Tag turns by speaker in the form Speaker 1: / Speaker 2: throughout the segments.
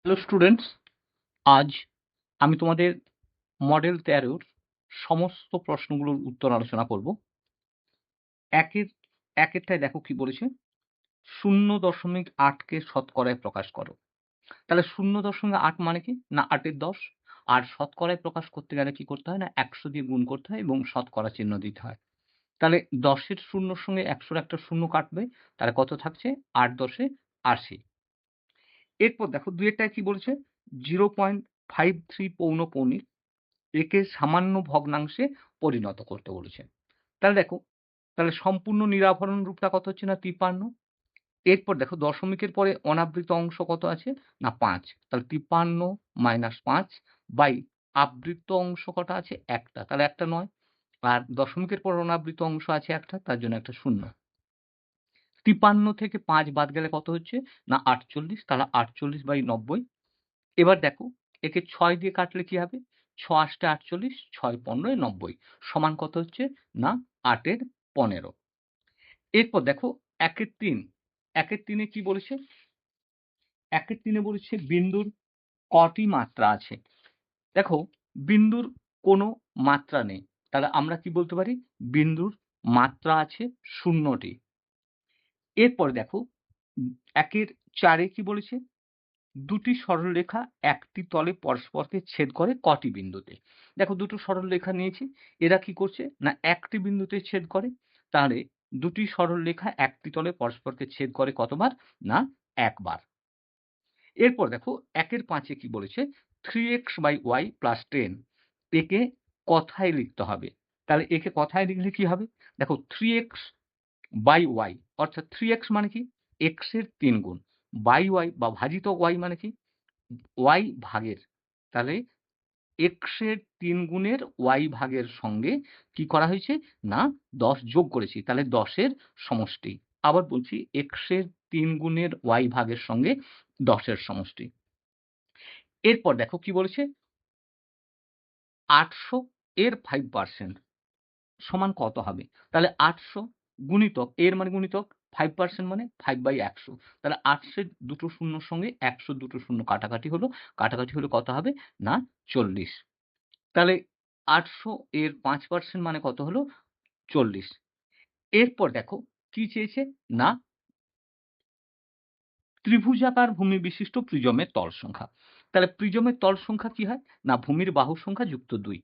Speaker 1: Hello students, আজ আমি তোমাদের মডেল 13 সমস্ত প্রশ্নগুলোর উত্তর আলোচনা করব। একেরটায় দেখো কি বলেছে, 0.8 কে শতকরায় প্রকাশ করো। তাহলে 0.8 মানে কি না 8-এর 10, আর শতকরায় প্রকাশ করতে গেলে কি করতে হয় না 100 দিয়ে গুণ করতে হয় এবং শতকরা চিহ্ন দিতে হয়। তাহলে 10-এর শূন্যর সঙ্গে 100-র একটা শূন্য কাটবে, তাহলে কত থাকছে 8×10 80। এরপর দেখো দুইয়েরটায় কি বলছে, 0.53 পৌনঃপৌনিক একে সামান্য ভগ্নাংশে পরিণত করতে বলেছে। তাহলে দেখো, তাহলে সম্পূর্ণ নিরাভরণ রূপটা কত হচ্ছে না 53। এরপর দেখো দশমিকের পরে অনাবৃত অংশ কত আছে না 5। তাহলে 53 - 5 বাই আবৃত অংশ কটা আছে একটা, তাহলে একটা নয়। আর দশমিকের পর অনাবৃত অংশ আছে একটা, তার জন্য একটা শূন্য। 53 থেকে 5 বাদ গেলে কত হচ্ছে না 48, তাহলে 48/90। এবার দেখো একে 6 দিয়ে কাটলে কি হবে, 6×8 = 48, 6×15 = 90 সমান কত হচ্ছে না 8-এর 15। এরপর দেখো 1-এর 3, 1-এর 3-এ কি বলেছে, 1-এর 3-এ বলেছে বিন্দুর কটি মাত্রা আছে। দেখো বিন্দুর কোনো মাত্রা নেই, তাহলে আমরা কি বলতে পারি বিন্দুর মাত্রা আছে 0টি। এরপর দেখো 1-এর 4-এ কি বলেছে, দুটি সরলরেখা একটি তলে পরস্পরকে ছেদ করে কটি বিন্দুতে। দেখো দুটো সরলরেখা নিয়েছি, এরা কি করছে না একটি বিন্দুতে ছেদ করে। তাহলে দুটি সরলরেখা একটি তলে পরস্পরকে ছেদ করে কতবার না একবার। এরপর দেখো 1-এর 5-এ কি বলেছে, 3x/y + 10 একে কথায় লিখতে হবে। তাহলে একে কথায় লিখলে কি হবে, দেখো 3x/y অর্থাৎ 3x মানে কি x এর 3 গুণ, বাই y বা ভাজিতক y মানে কি y ভাগের। তাহলে x এর 3 গুণের y ভাগের সঙ্গে কি করা হয়েছে না 10 যোগ করেছি, তাহলে 10 এর সমষ্টি। আবার বলছি x এর 3 গুণের y ভাগের সঙ্গে 10 এর সমষ্টি। এরপর দেখো কি বলেছে, 800 এর 5% সমান কত হবে। তাহলে 800 গুণিতক এর মানে গুণিতক 5% মানে 5/100। তাহলে 800 এর দুটো শূন্যর সঙ্গে 100 দুটো শূন্য কাটাকাটি হলো, কাটাকাটি হলে কত হবে না 40। তাহলে 800 এর 5% মানে কত হলো 40। এরপর দেখো কি চেয়েছে না ত্রিভুজাকার ভূমি বিশিষ্ট প্রিজমের তল সংখ্যা। তাহলে প্রিজমের তল সংখ্যা কি হয় না ভূমির বাহু সংখ্যা যুক্ত 2।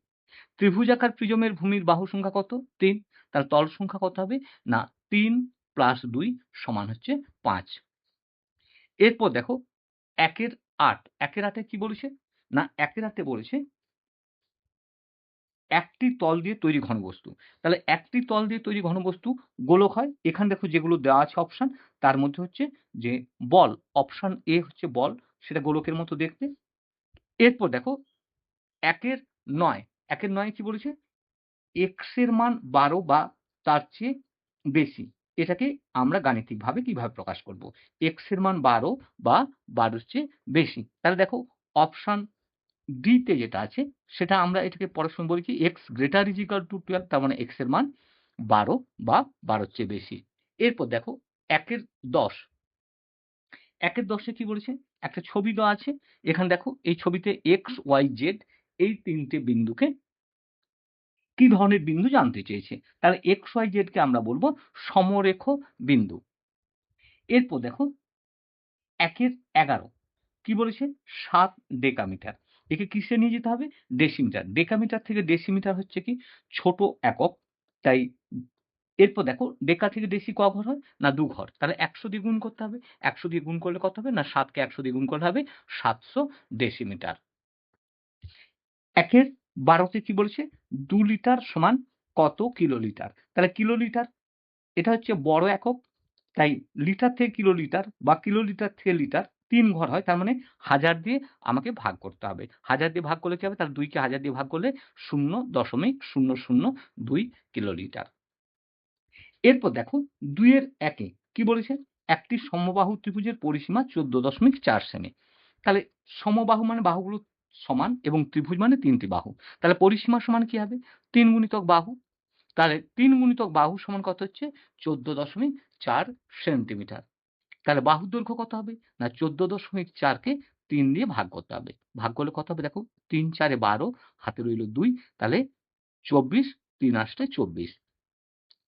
Speaker 1: ত্রিভুজাকার প্রিজমের ভূমির বাহু সংখ্যা কত 3, তাহলে তল সংখ্যা কত হবে না 3 + 2 সমান হচ্ছে 5। এরপর দেখো 1-এর 8, 1-এর 8-এ কি বলেছে না 1-এর 8-এ বলেছে একটি তল দিয়ে তৈরি ঘনবস্তু। তাহলে একটি তল দিয়ে তৈরি ঘনবস্তু গোলক হয়। এখানে দেখো যেগুলো দেওয়া আছে অপশন, তার মধ্যে হচ্ছে যে বল, অপশন এ হচ্ছে বল, সেটা গোলকের মতো দেখতে। এরপর দেখো 1-এর 9, 1-এর 9 কি বলেছে, x এর মান 12 বা তার চেয়ে বেশি। এটাকে আমরা গাণিতিকভাবে কিভাবে প্রকাশ করব, x এর মান 12 বা 12 এর চেয়ে বেশি। তাহলে দেখো অপশন ডি তে যেটা আছে সেটা আমরা এটাকে পরের সময় বলি কি x > 12, তার মানে x এর মান 12 বা 12 এর চেয়ে বেশি। এরপর দেখো 1-এর 10, 1-এর 10 এ কি বলেছে, একটা ছবি দেওয়া আছে। এখানে দেখো এই ছবিতে x, y, z এই 3টে বিন্দুকে কি ধরনের বিন্দু জানতে চেয়েছে। তাহলে x, y, z কে আমরা বলবো সমরেখ বিন্দু। এরপর দেখো 1-এর 11 কি বলেছে, 7 ডেকামিটার। একে কিসে নিয়ে যেতে হবে ডেসিমিটার। ডেকামিটার থেকে ডেসিমিটার হচ্ছে কি ছোট একক। তাই এরপর দেখো ডেকা থেকে ডেসি ক ঘর হয় না 2 ঘর। তাহলে 100 দিয়ে গুণ করতে হবে। 100 দিয়ে গুণ করলে কত হবে না 7 কে 100 দিয়ে গুণ করলে হবে 700 ডেসিমিটার। 1-এর 12 তে কি বলেছে 2 লিটার সমান কত কিলোলিটার। তাহলে কিলোলিটার এটা হচ্ছে বড় একক, তাই লিটার থেকে কিলোলিটার বা কিলোলিটার থেকে লিটার 3 ঘর হয়, তার মানে 1000 দিয়ে আমাকে ভাগ করতে হবে। 1000 দিয়ে ভাগ করলে কি হবে, তাহলে 2 কে 1000 দিয়ে ভাগ করলে 0.002 কিলোলিটার। এরপর দেখো 2-এর 1-এ কি বলেছে, একটি সমবাহু ত্রিভুজের পরিসীমা 14.4 সেমি। তাহলে সমবাহু মানে বাহুগুলো সমান এবং ত্রিভুজ মানে 3টি বাহু। তাহলে পরিসীমা সমান কি হবে 3 গুণিতক বাহু। তাহলে 3 গুণিতক বাহু সমান কত হচ্ছে 14.4 সেন্টিমিটার। তাহলে বাহুর দৈর্ঘ্য কত হবে না 14.4 কে 3 দিয়ে ভাগ করতে হবে। ভাগ করলে কত হবে দেখো ৩ ৪ 12 হাতে রইল ২ তাহলে ২৪ ৩ ৮ ২৪।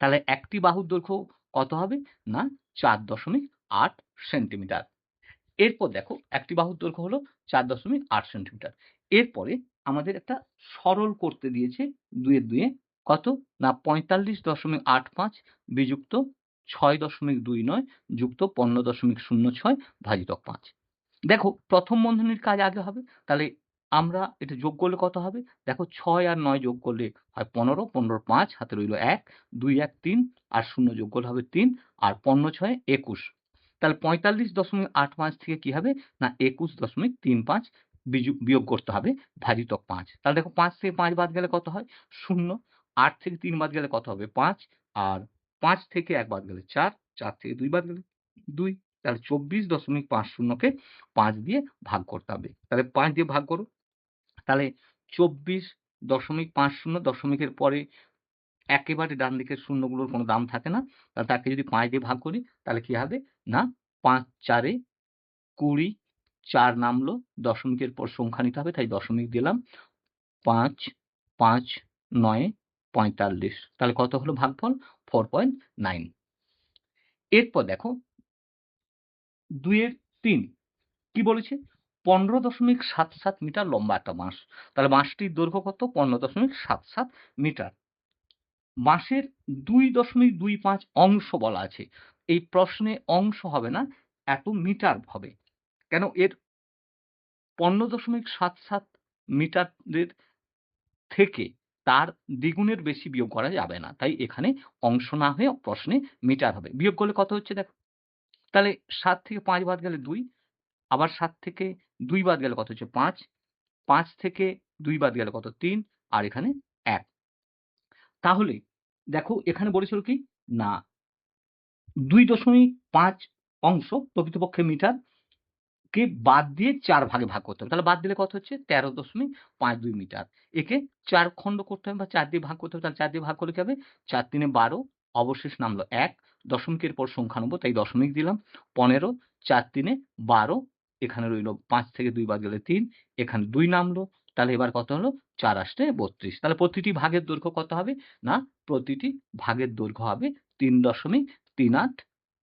Speaker 1: তাহলে একটি বাহুর দৈর্ঘ্য কত হবে না ৪.৮ সেন্টিমিটার। এরপর দেখো একটি বাহুর দৈর্ঘ্য হলো ৪.৮ সেন্টিমিটার। এরপরে আমাদের একটা সরল করতে দিয়েছে ২ এর ২ এ কত না ৪৫.৮৫ বিযুক্ত ৬.২৯ যুক্ত ১৫.০৬ ভাজিতক ৫। দেখো প্রথম বন্ধনীর কাজ আগে হবে, তাহলে আমরা এটা যোগ করলে কত হবে দেখো ৬ আর ৯ যোগ করলে হয় ১৫, ১৫ ৫ হাতে রইল ১, ২ ১ ৩ আর ০ যোগ করলে হবে ৩ আর ১৫ ৬ ২১। তাহলে ৪৫.৮৫ থেকে কি হবে না ২১.৩৫ বিয়োগ করতে হবে ভাজিতক ৫। তাহলে দেখো ৫ থেকে ৫ বাদ গেলে কত হয় ০, ৮ থেকে ৩ বাদ গেলে কত হবে ৫ আর ৫ থেকে ১ বাদ গেলে ৪, ৪ থেকে ২ বাদ গেলে ২। তাহলে ২৪.৫০ কে ৫ দিয়ে ভাগ করতে হবে। তাহলে ৫ দিয়ে ভাগ করো। তাহলে ২৪.৫০ দশমিকের পরে একেবারে ডান দিকের শূন্যগুলোর কোনো দাম থাকে না। তাহলে তাকে যদি ৫ দিয়ে ভাগ করি তাহলে কি হবে না ৫ ৪ এ ২০, ৪ নামলো, দশমিকের পর সংখ্যা নিতে হবে তাই দশমিক দিলাম। ৫ ৫ ৯ ৪৫। তাহলে কত হলো ভাগফল 4.9। এরপর দেখো ২ এর ৩ কি বলেছে ১৫.৭৭ মিটার লম্বা একটা বাঁশ। তাহলে বাঁশটির দৈর্ঘ্য কত ১৫.৭৭ মিটার। বাঁশের ২.২৫ অংশ বলা আছে। এই প্রশ্নে অংশ হবে না, এত মিটার হবে। কেন এর ১৫.৭৭ মিটারের থেকে তার দ্বিগুণের বেশি বিয়োগ করা যাবে না। তাই এখানে অংশ না হয়ে প্রশ্নে মিটার হবে। বিয়োগ করলে কত হচ্ছে দেখো। তাহলে ৭ থেকে ৫ বাদ গেলে ২, আবার ৭ থেকে ২ বাদ গেলে কত হচ্ছে ৫, ৫ থেকে ২ বাদ গেলে কত ৩ আর এখানে ১। তাহলে দেখো এখানে বলেছিল কি না ২.৫ অংশ প্রকৃতপক্ষে মিটার কে বাদ দিয়ে ৪ ভাগে ভাগ করতে হবে। তাহলে বাদ দিলে কত হচ্ছে ১৩.৫২ মিটার। একে ৪ খণ্ড করতে হবে বা ৪ দিয়ে ভাগ করতে হবে। তাহলে ৪ দিয়ে ভাগ করলে কি হবে ৪ ৩ ১২, অবশেষ নামলো ১, দশমিকের পর সংখ্যা নেব তাই দশমিক দিলাম। ১৫, ৪ ৩ ১২, এখানে রইল ৫ থেকে ২ বাদ গেলে ৩, এখানে ২ নামলো। তাহলে এবার কত হলো ৪ ৮ ৩২। তাহলে প্রতিটি ভাগের দৈর্ঘ্য কত হবে না প্রতিটি ভাগের দৈর্ঘ্য হবে ৩.৩৮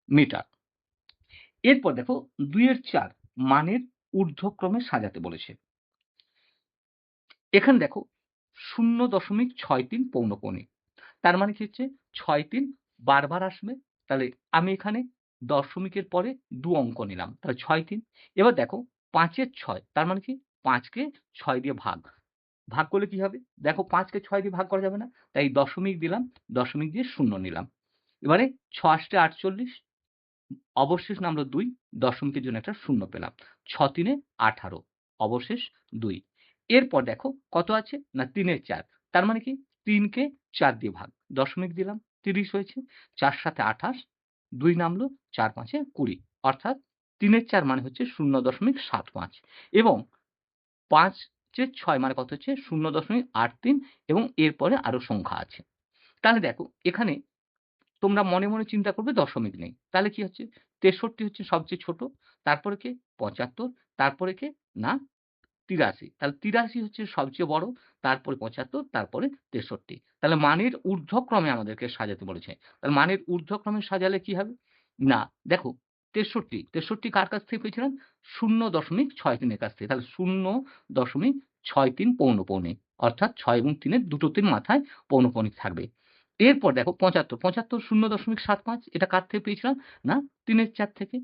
Speaker 1: মিটার। এরপর দেখো ২ এর ৪ মানের ঊর্ধ্বক্রমে সাজাতে বলেছে। এখানে দেখো ০.৬৩ পৌনঃপুনি। তার মানে কি হচ্ছে ৬৩ বারবার আসবে। তাহলে আমি এখানে দশমিকের পরে ২ অঙ্ক নিলাম। তাহলে ৬৩। এবার দেখো ৫ এর ৬ তার মানে কি ৫ কে ৬ দিয়ে ভাগ। ভাগ করলে কি হবে? দেখো ৫ কে ৬ দিয়ে ভাগ করা যাবে না। তাই দশমিক দিলাম, দশমিক দিয়ে ০ নিলাম। এবারে ৬ ৮ ৪৮, অবশেষ নামলো ২, দশমিকের জন্য একটা শূন্য পেলাম। ৬ ৩ ১৮, অবশেষ ২। এরপর দেখো কত আছে না ৩ এর ৪ তার মানে কি ৩ কে ৪ দিয়ে ভাগ, দশমিক দিলাম ৩০ হয়েছে। ৪ ৭ ২৮, ২ নামলো, ৪ ৫ ২০, অর্থাৎ ৩ এর ৪ মানে হচ্ছে ০.৭৫ এবং ৫ এর ৬ মানে কত হচ্ছে ০.৮৩ এবং এরপরে আরো সংখ্যা আছে। তাহলে দেখো এখানে তোমরা মনে, মনে চিন্তা করবে দশমিক নেই। তাহলে কি হচ্ছে ৬৩ হচ্ছে সবচেয়ে ছোট, তারপরে কে ৭৫, তারপরে কে না ৮৩। তাহলে ৮৩ হচ্ছে সবচেয়ে বড়, তারপরে ৭৫, তারপরে ৬৩। তাহলে মানের ঊর্ধ্বক্রমে আমাদেরকে সাজাতে বলেছে। তাহলে মানের ঊর্ধ্বক্রমে সাজালে কি হবে? না দেখো ৬৩ কার কাছ থেকে পেয়েছিলাম? ০.৬৩ এর কাছ থেকে। তাহলে ০.৬৩ পৌনঃপুনি। অর্থাৎ ৬ এবং ৩ এর দুটোতেই মাথায় পৌনঃপুনিক থাকবে। এরপর দেখো ৭৫, ৭৫ ০.৭৫ এটা কার থেকে পেয়েছিলাম? না ৩ এর ৪ থেকে।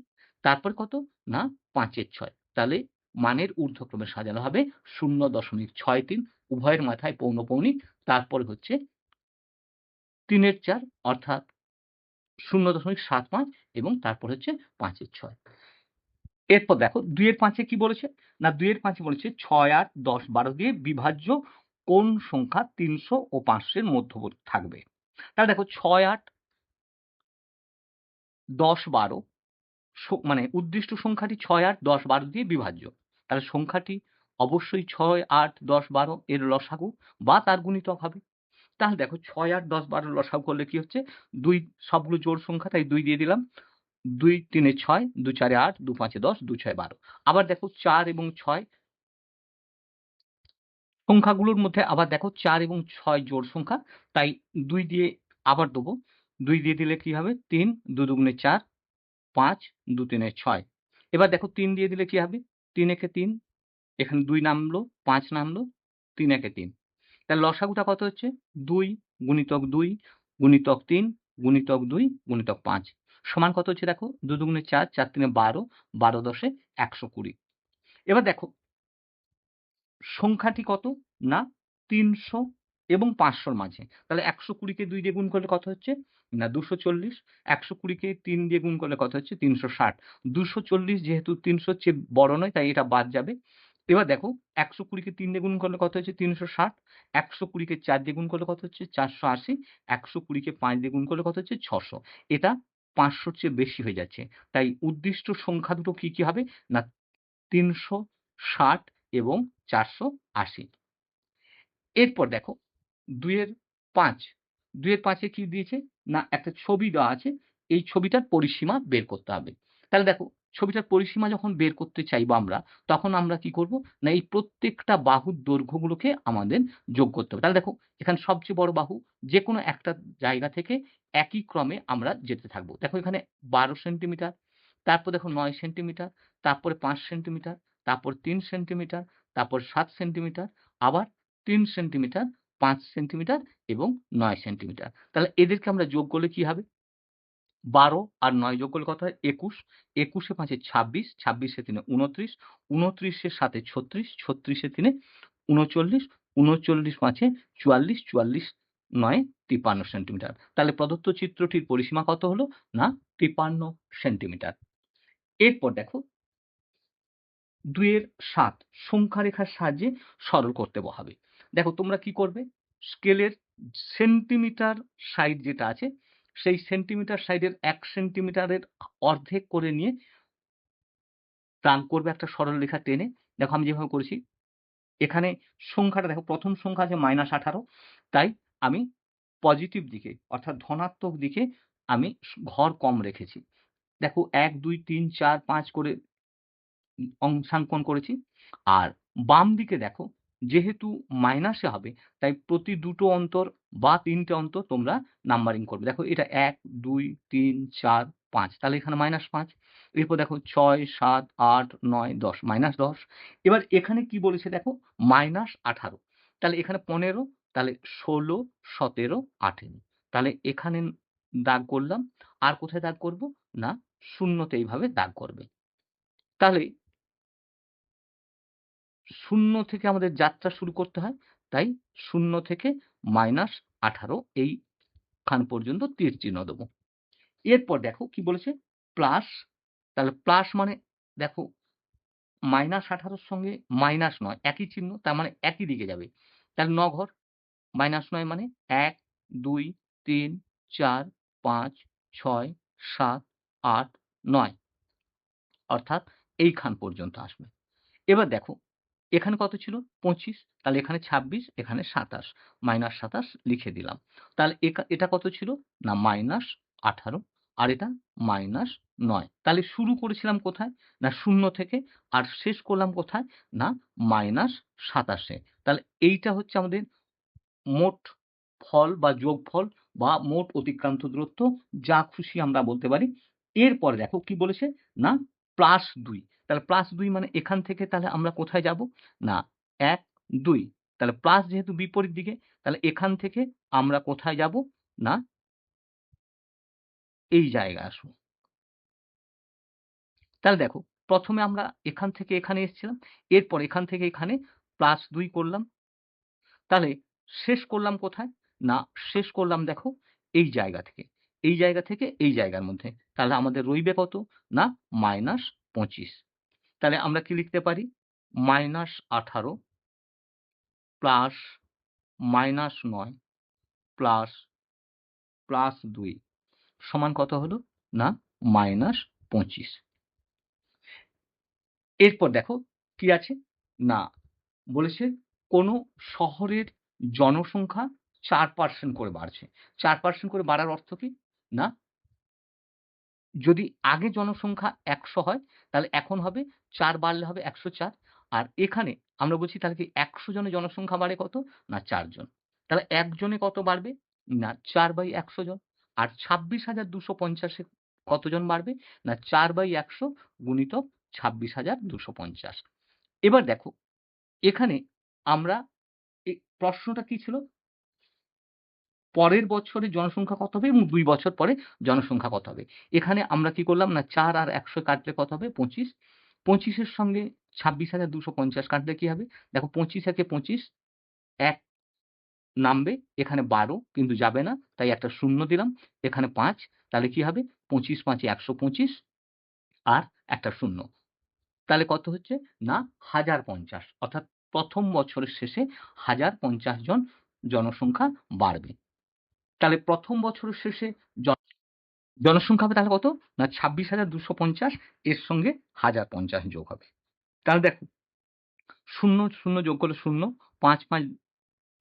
Speaker 1: তারপর কত? না ৫ এর ৬। তাহলে মানের ঊর্ধ্বক্রমে সাজানো হবে ০.৬৩ উভয়ের মাথায় পৌনঃপুনিক, তারপরে হচ্ছে ৩ এর ৪ অর্থাৎ ০.৭৫ এবং তারপর হচ্ছে ৫ এর ৬। এরপর দেখো ২ এর ৫ এ কি বলেছে? না ২ এর ৫ এ বলেছে ৬, ৮, ১০, ১২ দিয়ে বিভাজ্য কোন সংখ্যা ৩০০ ও ৫০০ এর মধ্যবর্তী থাকবে? তাহলে দেখো ৬, ৮, ১০, ১২ মানে উদ্দিষ্ট সংখ্যাটি ৬, ৮, ১০, ১২ দিয়ে বিভাজ্য। তাহলে সংখ্যাটি অবশ্যই ৬, ৮, ১০, ১২ এর লসাগু বা তার গুণিতক হবে। তাহলে দেখো ৬, ৮, ১০, ১২ লসাগু করলে কি হচ্ছে ২ সবগুলো জোড় সংখ্যা তাই ২ দিয়ে দিলাম। 2 3 6, 2 4 8, 2 5 10, 2 6 12। আবার দেখো 4 এবং 6 সংখ্যাগুলোর মধ্যে আবার দেখো 4 এবং 6 জোড় সংখ্যা, তাই 2 দিয়ে আবার দেবো। 2 দিয়ে দিলে কি হবে? 3, 2 দুগুণে 4, 5, 2 3 6। এবার দেখো 3 দিয়ে দিলে কি হবে? 3 একে 3, এখানে 2 নামলো, 5 নামলো, 3 একে 3। তাহলে লসাগুটা কত হচ্ছে? 2 গুণিতক 2 গুণিতক 3 গুণিতক 2 গুণিতক 5 সমান কত হচ্ছে দেখো? 2 দুগুণে 4, 4 3 12, 12 10 120। এবার দেখো সংখ্যাটি কত? না 300 এবং 500 র মাঝে। তাহলে 120 কে 2 দিয়ে গুণ করলে কত হচ্ছে? না 240। 120 কে 3 দিয়ে গুণ করলে কত হচ্ছে? 360। 240 যেহেতু 300 র চেয়ে বড় নয়, তাই এটা বাদ যাবে। এবার দেখো 120 কে 3 দিয়ে গুণ করলে কত হচ্ছে? 360। 120 কে 4 দিয়ে গুণ করলে কত হচ্ছে? 480। 120 কে 5 দিয়ে গুণ করলে কত হচ্ছে? 600। এটা 500 র চেয়ে বেশি হয়ে যাচ্ছে। তাই উদ্দিষ্ট সংখ্যা দুটো কি, কি হবে? না 360 এবং 480। এরপর দেখো 2 এর 5, 2 এর 5 এ কি দিয়েছে? না একটা ছবি দেওয়া আছে। এই ছবিটার পরিসীমা বের করতে হবে। তাহলে দেখো ছবিটার পরিসীমা যখন বের করতে চাইবো আমরা, তখন আমরা কি করব? না এই প্রত্যেকটা বাহুর দৈর্ঘ্যগুলোকে আমাদের যোগ করতে হবে। তাহলে দেখো এখানে সবচেয়ে বড় বাহু, যেকোনো একটা জায়গা থেকে একই ক্রমে আমরা যেতে থাকবো। দেখো এখানে 12 সেন্টিমিটার, তারপর দেখো 9 সেন্টিমিটার, তারপরে 5 সেন্টিমিটার, তারপর 3 সেন্টিমিটার, তারপর 7 সেন্টিমিটার, আবার 3 সেন্টিমিটার, 5 সেন্টিমিটার এবং 9 সেন্টিমিটার। তাহলে এদেরকে আমরা যোগ করলে কি হবে? 12 আর 9 যোগ করলে কত হয়? 21। 21 এ 5 এ 26, 26 এ 3 এ 29, 29 এর 7 এ 36, 36 এ 3 এ 39, 39 5 এ 44, 44 9 এ 53 সেন্টিমিটার। তাহলে প্রদত্ত চিত্রটির পরিসীমা কত হলো? না 53 সেন্টিমিটার। এরপর দেখো 2 এর 7 সংখ্যা রেখার সাহায্যে সরল করতে হবে। দেখো তোমরা কি করবে? স্কেলের সেন্টিমিটার সাইড যেটা আছে, সেই সেন্টিমিটার সাইডের 1 সেন্টিমিটারের অর্ধেক করে নিয়ে টান করবে একটা সরল রেখা টেনে। দেখো আমি যেভাবে করেছি, এখানে সংখ্যাটা দেখো, প্রথম সংখ্যা আছে -18, তাই আমি পজিটিভ দিকে অর্থাৎ ধনাত্মক দিকে আমি ঘর কম রেখেছি। দেখো 1 2 3 4 5 করে অংশাঙ্কন করেছি। আর বাম দিকে দেখো, যেহেতু মাইনাসে হবে, তাই প্রতি দুটো অন্তর বা ৩ টে অন্তর তোমরা নাম্বারিং করবে। দেখো এটা ১ ২ ৩ ৪ ৫, তাহলে এখানে -৫। এরপর দেখো ৬ ৭ ৮ ৯ ১০, -১০। এবার এখানে কি বলেছে দেখো? -18, তাহলে এখানে ১৫, তাহলে ১৬ ১৭ ১৮, তাহলে এখানে দাগ করলাম। আর কোথায় দাগ করব? না ০ তে এইভাবে দাগ করবে। তাহলে ০ থেকে আমাদের যাত্রা শুরু করতে হয়। তাই ০ থেকে -18 এইখান পর্যন্ত তীর চিহ্ন দেব। এরপর দেখো কি বলেছে? প্লাস, তাহলে প্লাস মানে দেখো -18 র সঙ্গে -৯ একই চিহ্ন, তার মানে একই দিকে যাবে। তাহলে ৯ ঘর, -৯ মানে ১ ২ ৩ ৪ ৫ ৬ ৭ ৮ ৯, অর্থাৎ এইখান পর্যন্ত আসবে। এবার দেখো এখানে কত ছিল? 25, তাহলে এখানে 26, এখানে 27, -27 লিখে দিলাম। তাহলে এটা কত ছিল? না -18, আর এটা -9। তাহলে শুরু করেছিলাম কোথায়? না 0 থেকে, আর শেষ করলাম কোথায়? না -27 এ। তাহলে এইটা হচ্ছে আমাদের মোট ফল বা যোগফল বা মোট অতিক্রান্ত দূরত্ব, যা খুশি আমরা বলতে পারি। এরপরে দেখো কি বলেছে? না +2, তাহলে +2 মানে এখান থেকে তাহলে আমরা কোথায় যাব? না ১ ২, তাহলে প্লাস যেহেতু বিপরীত দিকে, তাহলে এখান থেকে আমরা কোথায় যাব? না এই জায়গায় আসবো। তাহলে দেখো প্রথমে আমরা এখান থেকে এখানে এসেছিলাম, এরপর এখান থেকে এখানে +2 করলাম। তাহলে শেষ করলাম কোথায়? না শেষ করলাম দেখো এই জায়গা থেকে। এই জায়গা থেকে এই জায়গার মধ্যে। তাহলে আমাদের রইবে কত? না -25। তাহলে আমরা কি লিখতে পারি? -18 প্লাস -9 প্লাস +2 সমান কত হলো? না -25। এরপর দেখো কি আছে? না বলেছে কোনো শহরের জনসংখ্যা 4% করে বাড়ছে। 4% করে বাড়ার অর্থ কি? না যদি আগে জনসংখ্যা ১০০ হয় তাহলে এখন হবে ৪ বাড়লে হবে ১০৪। আর এখানে আমরা বলছি তাহলে কি ১০০ জনে জনসংখ্যা বাড়ে কত? না ৪ জন। তাহলে ১ জনে কত বাড়বে? না ৪/১০০ জন। আর ২৬,২৫০ এ কতজন বাড়বে? না ৪/১০০ গুণিতক ২৬,২৫০। এবার দেখো এখানে আমরা প্রশ্নটা কি ছিল? পরের বছরে জনসংখ্যা কত হবে এবং ২ বছর পরে জনসংখ্যা কত হবে। এখানে আমরা কি করলাম না ৪ আর ১০০ কাটলে কত হবে? ২৫। ২৫ এর সঙ্গে ২৬,২৫০ কাটলে কি হবে? দেখো ২৫ একে ২৫, ১ নামবে, এখানে ১২ কিন্তু যাবে না। তাই একটা শূন্য দিলাম। এখানে ৫ তাহলে কি হবে? ২৫ ৫ এ ১২৫ আর একটা শূন্য। তাহলে কত হচ্ছে? না ১০৫০ অর্থাৎ প্রথম বছরের শেষে ১০৫০ জন জনসংখ্যা বাড়বে। তাহলে প্রথম বছরের শেষে জনসংখ্যা হবে তাহলে কত? না ২৬,২৫০ এর সঙ্গে ১০৫০ যোগ হবে। তাহলে দেখো ০, ০ যোগ করলে ০, ৫, ৫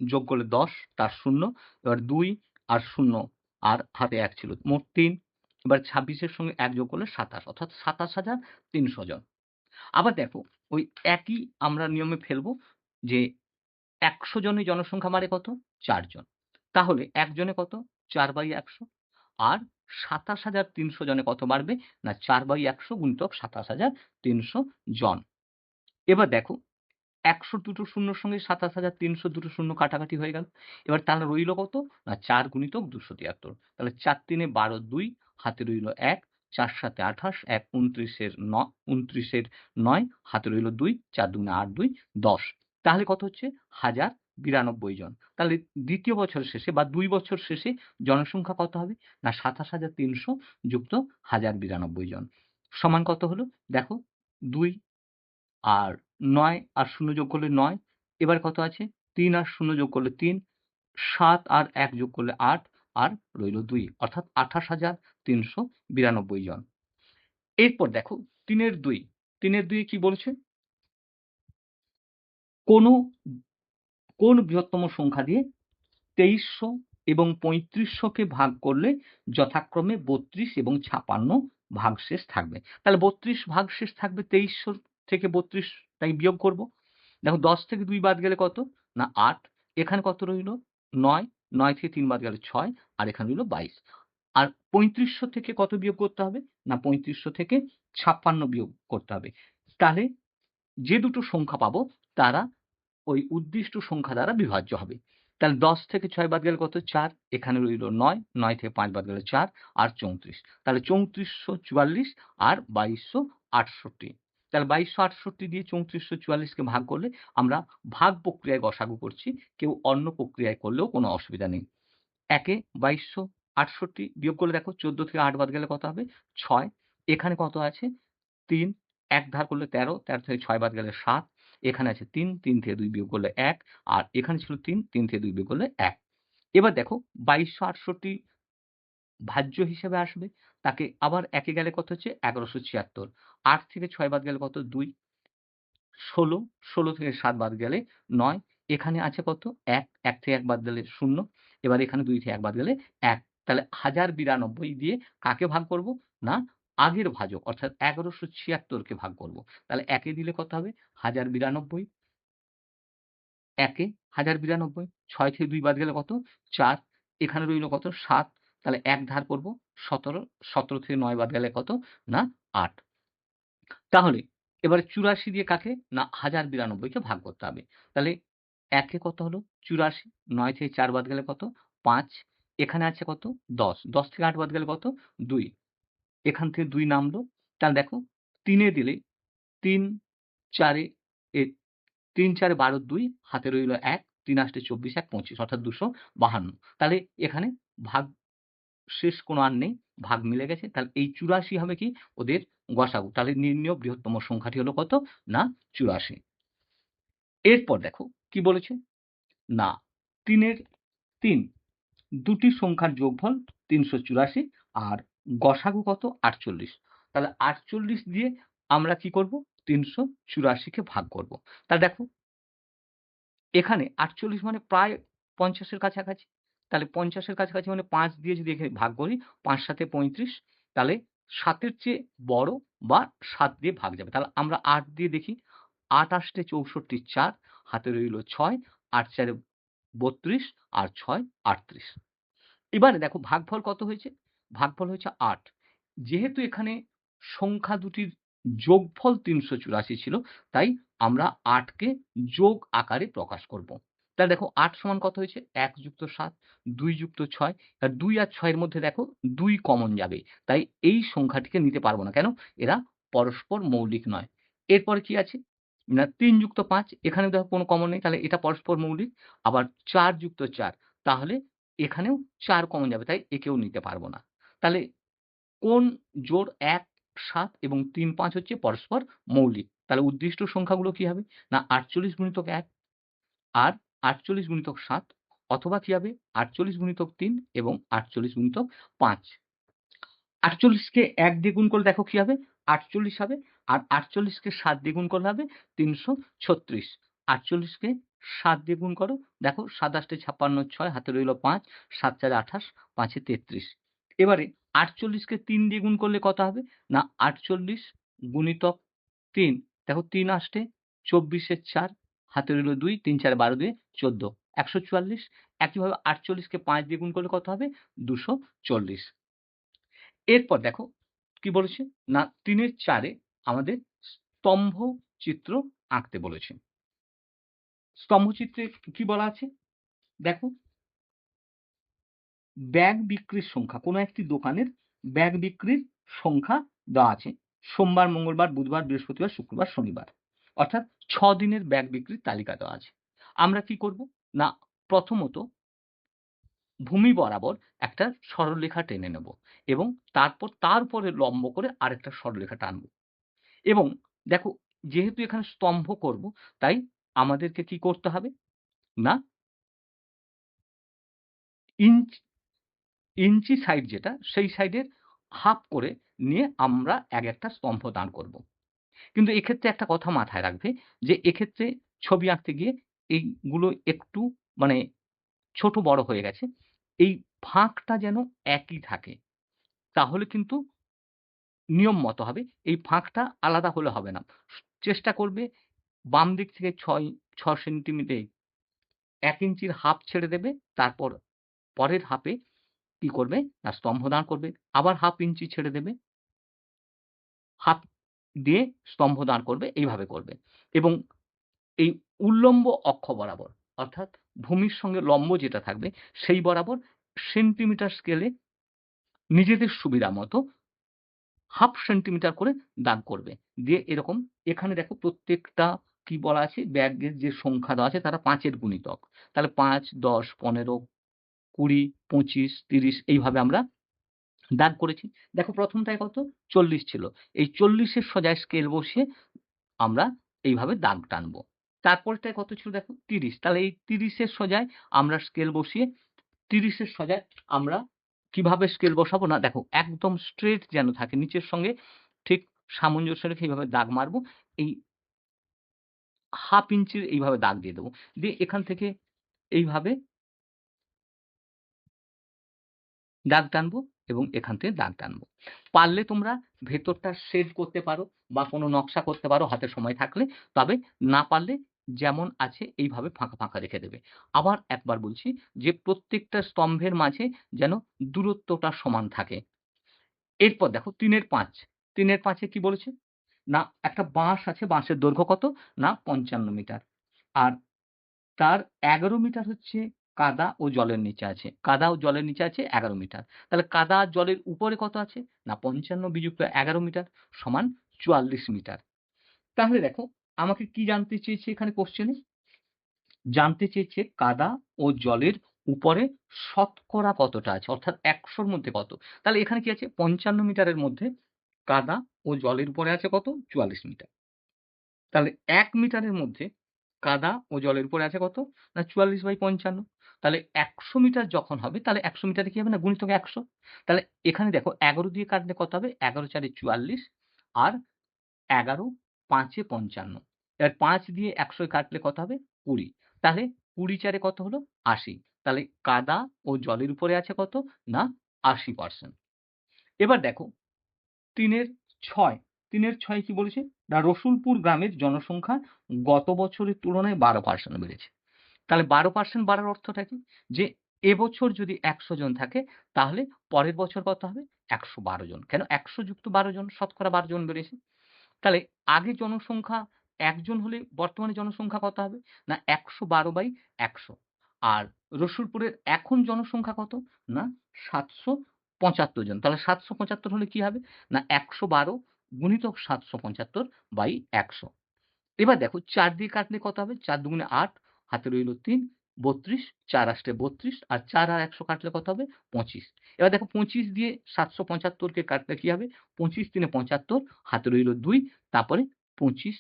Speaker 1: যোগ করলে ১০ তার ০, এবার ২ আর ০ আর হাতে ১ ছিল। মোট ৩। এবার ২৬ এর সঙ্গে ১ যোগ করলে ২৭ অর্থাৎ ২৭,৩০০ জন। আবার দেখো ওই একই আমরা নিয়মে ফেলবো যে ১০০ জনে জনসংখ্যা বাড়ে কত? ৪ জন। তাহলে ১ জনে কত? ৪/১০০ আর ২৭,৩০০ জনে কত বাড়বে? না ৪/১০০ গুণিতক ২৭,৩০০ জন। এবার দেখো ১০০ দুটো শূন্যর সঙ্গে ২৭,৩০০ দুটো শূন্য কাটাকাটি হয়ে গেল। এবার তাহলে রইল কত? না ৪ গুণিতক ২৭৩। তাহলে ৪ ৩ এ ১২ ২ হাতে রইল ১, ৪ ৭ এ ২৮, ১ ২৯ এর ৯ হাতে রইল ২, ৪ ২ ৮ ২ ১০। তাহলে কত হচ্ছে? ১০৯২ জন। তাহলে দ্বিতীয় বছরের শেষে বা ২ বছর শেষে জনসংখ্যা কত হবে? না ২৭,৩০০ যুক্ত ১০৯২ জন। সমান কত হলো? দেখো ২ আর ৯ আর ০ যোগ করলে ৯। এবার কত আছে? ৩ আর ০ যোগ করলে ৩, ৭ আর ১ যোগ করলে ৮ আর রইল ২ অর্থাৎ ২৮,৩৯২ জন। এরপর দেখো ৩ এর ২, ৩ এর ২ এ কি বলছে? কোনো কোন বৃহত্তম সংখ্যা দিয়ে ২৩০০ এবং ৩৫০০ কে ভাগ করলে যথাক্রমে ৩২ এবং ৫৬ ভাগশেষ থাকবে। তাহলে ৩২ ভাগশেষ থাকবে ২৩০০ থেকে ৩২ টাই বিয়োগ করব। দেখো ১০ থেকে ২ বাদ গেলে কত? না ৮। এখানে কত রইল? ৯, ৯ থেকে ৩ বাদ গেলে ৬ আর এখানে রইল ২২। আর ৩৫০০ থেকে কত বিয়োগ করতে হবে? না ৩৫০০ থেকে ৫৬ বিয়োগ করতে হবে। তাহলে যে দুটো সংখ্যা পাবো তারা ওই উদ্দিষ্ট সংখ্যা দ্বারা বিভাজ্য হবে। তাহলে ১০ থেকে ৬ বাদ গেলে কত? ৪, এখানে রইল ৯, ৯ থেকে ৫ বাদ গেলে ৪ আর ৩৪। তাহলে ৩৪৪৪ আর ২২৬৮। তাহলে ২২৬৮ দিয়ে ৩৪৪৪ কে ভাগ করলে আমরা ভাগ প্রক্রিয়ায় গসাগু করছি। কেউ অন্য প্রক্রিয়ায় করলেও কোনো অসুবিধা নেই। ১ এ ২২৬৮ বিয়োগ করলে দেখো ১৪ থেকে ৮ বাদ গেলে কত হবে? ৬। এখানে কত আছে? ৩, ১ ধার করলে ১৩, ১৩ থেকে ৬ বাদ গেলে ৭, এখানে আছে ৩, ৩ থেকে ২ বিয়োগ করলে ১ আর এখানে ছিল ৩, ৩ থেকে ২ বিয়োগ করলে ১। এবার দেখো ২২৬৮ ভাজ্য হিসেবে আসবে। তাকে আবার ১ এ গেলে কত হচ্ছে? ১১৭৬। ৮ থেকে ৬ বাদ গেলে কত? ২, ১৬, ১৬ থেকে ৭ বাদ গেলে ৯, এখানে আছে কত? ১, ১ থেকে ১ বাদ গেলে ০, এবার এখানে ২ থেকে ১ বাদ গেলে ১। তাহলে ১০৯২ দিয়ে কাকে ভাগ করব? না আগের ভাজক অর্থাৎ ১১৭৬ কে ভাগ করব। তাহলে ১ এ দিলে কত হবে? ১০৯২, ১ এ ১০৯২, ৬ থেকে ২ বাদ গেলে কত? ৪, এখানে রইল কত? ৭, তাহলে ১ ধার করব ১৭, ১৭ থেকে ৯ বাদ গেলে কত? না ৮। তাহলে এবারে ৮৪ দিয়ে কাকে? না ১০৯২ কে ভাগ করতে হবে। তাহলে ১ এ কত হলো? ৮৪, ৯ থেকে ৪ বাদ গেলে কত? ৫, এখানে আছে কত? ১০, ১০ থেকে ৮ বাদ গেলে কত? ২, এখান থেকে ২ নামলো। তাহলে দেখো ৩ এ দিলে ৩, ৪ এ ৩ ৪ এ ১২ ২ হাতে রইল ১, ৩ ৮ ২৪, ১ ২৫ অর্থাৎ ২৫২। তাহলে এখানে ভাগ শেষ কোনো আর নেই। ভাগ মিলে গেছে। তাহলে এই ৮৪ হবে কি? ওদের গসাগু। তাহলে নির্ণেয় বৃহত্তম সংখ্যাটি হলো কত? না ৮৪। এরপর দেখো কি বলেছে? না ৩ এর ৩, দুটি সংখ্যার যোগফল ৩৮৪ আর গসাগু কত? ৪৮। তাহলে ৪৮ দিয়ে আমরা কি করব? ৩৮৪ কে ভাগ করব। তাহলে দেখো এখানে ৪৮ মানে প্রায় ৫০ এর কাছাকাছি। তাহলে ৫০ এর কাছাকাছি মানে ৫ দিয়ে যদি এখানে ভাগ করি, ৫ ৭ ৩৫, তাহলে 7 এর চেয়ে বড় বা 7 দিয়ে ভাগ যাবে। তাহলে আমরা 8 দিয়ে দেখি। 8 8 64 4 হাতে রইল 6 8 4 32 আর 6 38। এবারে দেখো ভাগফল কত হয়েছে? ভাগফল হয়েছে 8। যেহেতু এখানে সংখ্যা দুটির যোগফল ৩৮৪ ছিল, তাই আমরা ৮ কে যোগ আকারে প্রকাশ করব। তাহলে দেখো ৮ সমান কত হয়েছে? ১ যুক্ত ৭, ২ যুক্ত ৬। ২ আর ৬ এর মধ্যে দেখো ২ কমন যাবে। তাই এই সংখ্যাটিকে নিতে পারব না। কেন? এরা পরস্পর মৌলিক নয়। এরপরে কি আছে? না ৩ যুক্ত ৫, এখানেও দেখো কোনো কমন নেই। তাহলে এটা পরস্পর মৌলিক। আবার ৪ যুক্ত ৪, তাহলে এখানেও ৪ কমন যাবে, তাই একেও নিতে পারব না। তাহলে কোন জোড় ১, ৭ এবং ৩, ৫ হচ্ছে পরস্পর মৌলিক? তাহলে উদ্দিষ্ট সংখ্যাগুলো কি হবে? না ৪৮ গুণিতক ১ আর ৪৮ গুণিতক ৭, অথবা কি হবে? ৪৮ গুণিতক ৩ এবং ৪৮ গুণিতক ৫। ৪৮ কে ১ দিয়ে গুণ করলে দেখো কি হবে? ৪৮ হবে। আর ৪৮ কে ৭ দিয়ে গুণ করলে হবে ৩৩৬। ৪৮ কে ৭ দিয়ে গুণ করো। দেখো ৭ ৮ ৫৬, ৬ হাতে রইল ৫, ৭ ৪ ২৮, ৫ এ ৩৩। এবারে ৪৮ কে ৩ দিয়ে গুণ করলে কত হবে? না ৪৮ গুণিতক ৩। দেখো ৩ ৮ ২৪ এর ৪ হাতে রইল ২, ৩ ৪ ১২ ২ ১৪, ১৪৪। একইভাবে ৪৮ কে ৫ দিয়ে গুণ করলে কত হবে? ২৪০। এরপর দেখো কি বলেছে? না ৩ এর ৪ এ আমাদের স্তম্ভ চিত্র আঁকতে বলেছে। স্তম্ভচিত্রে কি বলা আছে? দেখো, ব্যাগ বিক্রির সংখ্যা, কোনো একটি দোকানের ব্যাগ বিক্রির সংখ্যা দেওয়া আছে। সোমবার, মঙ্গলবার, বুধবার, বৃহস্পতিবার, শুক্রবার, শনিবার। অর্থাৎ ৬ দিনের ব্যাগ বিক্রির তালিকা দেওয়া আছে। আমরা কি করব? না প্রথমত ভূমি বরাবর একটা সরলরেখা টেনে নেব এবং তারপর তার উপরে লম্ব করে আরেকটা সরলরেখা টানব। এবং দেখো, যেহেতু এখানে স্তম্ভ করব, তাই আমাদেরকে কি করতে হবে? না ইঞ্চ ইঞ্চি সাইড যেটা, সেই সাইডের হাফ করে নিয়ে আমরা এক একটা স্তম্ভ দাঁড় করব। কিন্তু এক্ষেত্রে একটা কথা মাথায় রাখবে যে এক্ষেত্রে ছবি আঁকতে গিয়ে এইগুলো একটু মানে ছোট বড় হয়ে গেছে। এই ফাঁকটা যেন একই থাকে। তাহলে কিন্তু নিয়ম মতো হবে। এই ফাঁকটা আলাদা হলে হবে না। চেষ্টা করবে বাম দিক থেকে ৬ সেন্টিমিটার ১ ইঞ্চির হাফ ছেড়ে দেবে। তারপর পরের হাফে কি করবে? না স্তম্ভ দাঁড় করবে। আবার হাফ ইঞ্চি ছেড়ে দেবে। হাফ দিয়ে স্তম্ভ দাঁড় করবে। এইভাবে করবে। এবং এই উল্লম্ব অক্ষ বরাবর, অর্থাৎ ভূমির সঙ্গে লম্ব যেটা থাকবে সেই বরাবর সেন্টিমিটার স্কেলে নিজেদের সুবিধা মতো হাফ সেন্টিমিটার করে দাগ করবে। দিয়ে এরকম এখানে দেখো প্রত্যেকটা কি বলা আছে? ব্যাগের যে সংখ্যা দেওয়া আছে তারা ৫ এর গুণিতক। তাহলে ৫, ১০, ১৫, ২০, ২৫, ৩০ এইভাবে আমরা দাগ করেছি। দেখো প্রথমটায় কত? ৪০ ছিল। এই ৪০ এর সোজায় স্কেল বসিয়ে আমরা এইভাবে দাগ টানবো। তারপরটায় কত ছিল দেখো? ৩০। তাহলে এই ৩০ এর সোজায় আমরা স্কেল বসিয়ে ৩০ এর সোজায় আমরা কিভাবে স্কেল বসাবো? না দেখো একদম স্ট্রেইট যেন থাকে, নিচের সঙ্গে ঠিক সামঞ্জস্য রেখে এইভাবে দাগ মারবো। এই হাফ ইঞ্চির এইভাবে দাগ দিয়ে দেবো। দিয়ে এখান থেকে এইভাবে দাগ টানবো এবং এখান থেকে দাগ টানবো। পারলে তোমরা ভেতরটা শেড করতে পারো বা কোনো নকশা করতে পারো হাতে সময় থাকলে। তবে না পারলে যেমন আছে এইভাবে ফাঁকা, ফাঁকা রেখে দেবে। আবার একবার বলছি যে প্রত্যেকটা স্তম্ভের মাঝে যেন দূরত্বটা সমান থাকে। এরপর দেখো ৩ এর ৫। ৩ এর ৫ এ কি বলেছে? না একটা বাঁশ আছে, বাঁশের দৈর্ঘ্য কত? না ৫৫ মিটার। আর তার ১১ মিটার হচ্ছে কাদা ও জলের নিচে আছে। কাদা ও জলের নিচে আছে ১১ মিটার। তাহলে কাদা আর জলের উপরে কত আছে? না ৫৫ বিযুক্ত ১১ মিটার সমান ৪৪ মিটার। তাহলে দেখো আমাকে কি জানতে চেয়েছে এখানে কোশ্চেনে? জানতে চেয়েছে কাদা ও জলের উপরে শতকরা কতটা আছে? অর্থাৎ ১০০ র মধ্যে কত? তাহলে এখানে কি আছে? ৫৫ মিটারের মধ্যে কাদা ও জলের উপরে আছে কত? ৪৪ মিটার। তাহলে ১ মিটারের মধ্যে কাদা ও জলের উপরে আছে কত? না ৪৪/৫৫। তাহলে ১০০ মিটার যখন হবে তাহলে ১০০ মিটারে কি হবে? না গুণিতক ১০০। তাহলে এখানে দেখো ১১ দিয়ে কাটলে কত হবে? ১১ ৪ ৪৪ আর ১১ ৫ এ ৫৫। এবার ৫ দিয়ে ১০০ কাটলে কত হবে? ২০। তাহলে ২০ ৪ কত হলো? ৮০। তাহলে কাদা ও জলের উপরে আছে কত? না ৮০%। এবার দেখো 3 এর 6 3 এর 6 কি বলেছে? না রসুলপুর গ্রামের জনসংখ্যা গত বছরের তুলনায় 12% বেড়েছে। তাহলে 12% বাড়ার অর্থটা কি? যে এবছর যদি 100 জন থাকে তাহলে পরের বছর কত হবে? 112 জন। কেন? 100 যুক্ত 12 জন, শতকরা 12 জন বেড়েছে। তাহলে আগে জনসংখ্যা ১ জন হলে বর্তমানে জনসংখ্যা কত হবে? না ১১২/১০০। আর রসুলপুরের এখন জনসংখ্যা কত? না ৭৭৫ জন। তাহলে ৭৭৫ হলে কি হবে? না ১১২ গুণিতক ৭৭৫/১০০। এবার দেখো ৪ দিয়ে কাটলে কত হবে? ৪ দুগুণে ৮, হাতে রইল ৩, ৩২, ৪ আষ্টে ৩২ আর ৪ আর ১০০ কাটলে কত হবে? ২৫। এবার দেখো ২৫ দিয়ে ৭৭৫ কে কাটলে কি হবে? ২৫ ৩ ৭৫, হাতে রইল ২, তারপরে ২৫,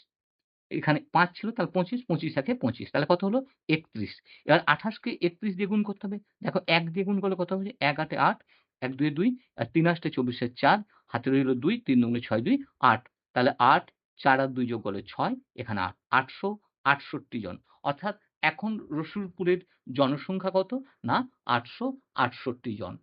Speaker 1: এখানে ৫ ছিল তাহলে ২৫, ২৫ একে ২৫ তাহলে কত হলো? ৩১। এবার ২৮ কে ৩১ দিয়ে গুণ করতে হবে। দেখো ১ দিয়ে গুণ করলে কত হবে? ১ ৮ এ ৮, ১ ২ এ ২ আর ৩ আষ্টে ২৪ এর ৪, হাতে রইল ২, ৩ দুগুণে ৬ ২ ৮। তাহলে ৮, ৪ আর ২ যোগ করলে ৬, এখানে ৮, ৮৬৮ জন। অর্থাৎ এখন রসুলপুরের জনসংখ্যা কত? না ৮৬৮ জন।